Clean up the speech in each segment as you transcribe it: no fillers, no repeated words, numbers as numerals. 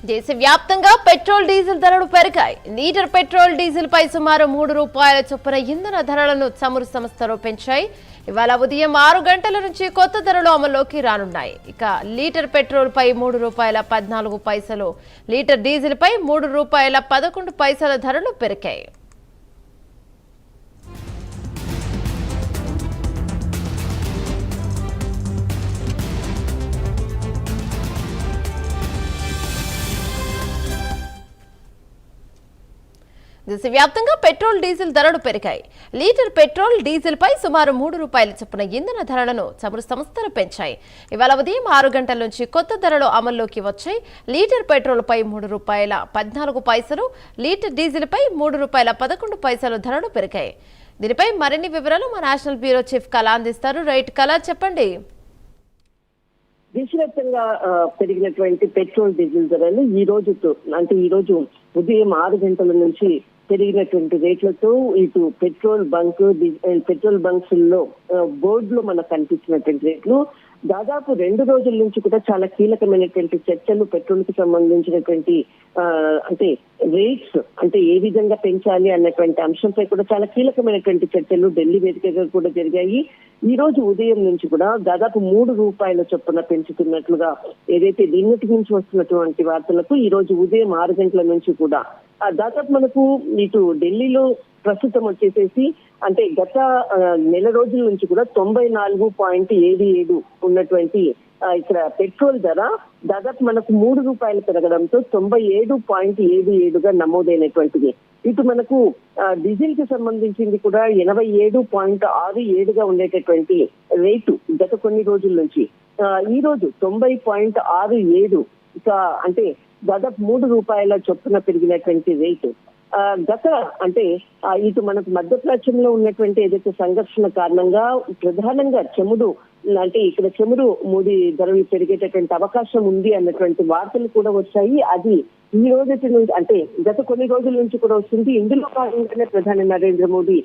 దేశవ్యాప్తంగా petrol diesel ధరలు పెరిగాయి. లీటర్ పెట్రోల్ డీజిల్ పై సుమారు ₹3 చొప్పున ఇంధన ధరలను చమురు సంస్థలు పెంచాయి. ఇవాళ ఉదయం 6 గంటల నుంచి కొత్త ధరలు అమల్లోకి రానున్నాయి. ఇక లీటర్ పెట్రోల్ పై ₹3.14, లీటర్ డీజిల్ పై ₹3.11 ధరలు పెరిగాయి. దేశవ్యాప్తంగా పెట్రోల్ డీజిల్ ధరలు పెరిగాయి. లీటర్ పెట్రోల్ డీజిల్ పై సుమారు ₹3 చొప్పున ఇంధన ధరలను చమురు సంస్థలు పెంచాయి. ఇవాళ ఉదయం 6 గంటల నుంచి కొత్త ధరలు అమల్లోకి వచ్చాయి. లీటర్ పెట్రోల్ పై ₹3.14, లీటర్ డీజిల్ పై ₹3.11 ధరలు పెరిగాయి. దీనిపై మరిన్ని వివరాలు మా నేషనల్ బ్యూరో చీఫ్ కళ అందిస్తారు. రైట్ కళ, చెప్పండి. దేశవ్యాప్తంగా పెరిగినటువంటి పెట్రోల్ డీజిల్ ధరలు ఈ రోజు ఉదయం 6 గంటల నుంచి పెరిగినటువంటి రేట్లతో ఇటు పెట్రోల్ బంక్స్ లో బోర్డులో మనకు కనిపించినటువంటి రేట్లు దాదాపు 2 రోజుల నుంచి కూడా చాలా కీలకమైనటువంటి చర్చలు పెట్రోల్ కి సంబంధించినటువంటి అంటే రేట్స్ అంటే ఏ విధంగా పెంచాలి అన్నటువంటి అంశంపై కూడా చాలా కీలకమైనటువంటి చర్చలు ఢిల్లీ వేదికగా కూడా జరిగాయి. ఈ రోజు ఉదయం నుంచి కూడా దాదాపు ₹3 చొప్పున పెంచుతున్నట్లుగా ఏదైతే నిన్నటి నుంచి వస్తున్నటువంటి వార్తలకు ఈ రోజు ఉదయం 6 గంటల నుంచి కూడా దాదాపు మనకు ఇటు ఢిల్లీలో ప్రస్తుతం వచ్చేసేసి అంటే గత నెల రోజుల నుంచి కూడా 94.77 ఉన్నటువంటి ఇక్కడ పెట్రోల్ ధర దాదాపు మనకు ₹3 పెరగడంతో 97.77గా నమోదైనటువంటిది. ఇటు మనకు డీజిల్ కి సంబంధించింది కూడా 87.67గా ఉండేటటువంటి రేటు గత కొన్ని రోజుల నుంచి ఈ రోజు 90.67 అంటే దాదాపు ₹3 చొప్పున పెరిగినటువంటి రేటు. గత అంటే ఇటు మనకు మధ్యప్రాచ్యంలో ఉన్నటువంటి ఏదైతే సంఘర్షణ కారణంగా ప్రధానంగా చమురు అంటే ఇక్కడ చమురు మూడి ధరలు పెరిగేటటువంటి అవకాశం ఉంది అన్నటువంటి వార్తలు కూడా వచ్చాయి. అది ఈ రోజు అంటే గత కొన్ని రోజుల నుంచి కూడా వస్తుంది. ఇందులో భాగంగానే ప్రధాని నరేంద్ర మోదీ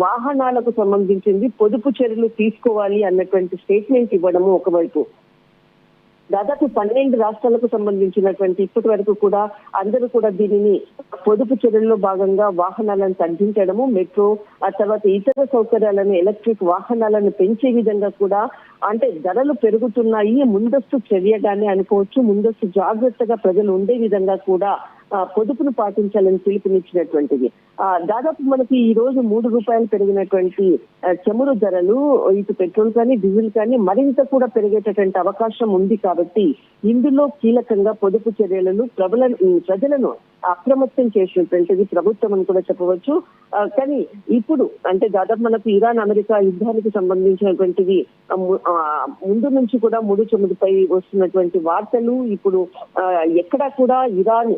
వాహనాలకు సంబంధించింది పొదుపు చర్యలు తీసుకోవాలి అన్నటువంటి స్టేట్మెంట్ ఇవ్వడము ఒకవైపు, దాదాపు 12 రాష్ట్రాలకు సంబంధించినటువంటి ఇప్పటి వరకు కూడా అందరూ కూడా దీనిని పొదుపు చర్యల్లో భాగంగా వాహనాలను తగ్గించడము, మెట్రో ఆ తర్వాత ఇతర సౌకర్యాలను ఎలక్ట్రిక్ వాహనాలను పెంచే విధంగా కూడా అంటే ధరలు పెరుగుతున్నాయి, ముందస్తు చర్యగానే అనుకోవచ్చు, ముందస్తు జాగ్రత్తగా ప్రజలు ఉండే విధంగా కూడా పొదుపును పాటించాలని పిలుపునిచ్చినటువంటిది. దాదాపు మనకి ఈ రోజు ₹3 పెరిగినటువంటి చమురు ధరలు ఇటు పెట్రోల్ కానీ డీజిల్ కానీ మరింత కూడా పెరిగేటటువంటి అవకాశం ఉంది. కాబట్టి ఇందులో కీలకంగా పొదుపు చర్యలను ప్రజలను అప్రమత్తం చేసినటువంటిది ప్రభుత్వం అని కూడా చెప్పవచ్చు. కానీ ఇప్పుడు అంటే దాదాపు మనకు ఇరాన్ అమెరికా యుద్ధానికి సంబంధించినటువంటిది ముందు నుంచి కూడా ముడి చమురుపై వస్తున్నటువంటి వార్తలు ఇప్పుడు ఎక్కడా కూడా ఇరాన్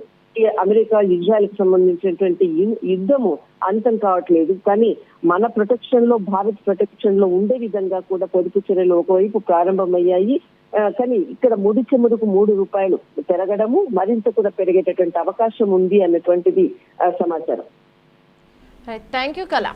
అమెరికా ఇజ్రాయెల్ కి సంబంధించినటువంటి యుద్ధము అంతం కావట్లేదు. కానీ మన ప్రొటెక్షన్ లో భారత్ ప్రొటెక్షన్ లో ఉండే విధంగా కూడా పొదుపు చర్యలు ఒకవైపు ప్రారంభమయ్యాయి. కానీ ఇక్కడ ముడి చమురుకు ₹3 పెరగడము మరింత కూడా పెరిగేటటువంటి అవకాశం ఉంది అన్నటువంటిది సమాచారం. థ్యాంక్ యూ కళ.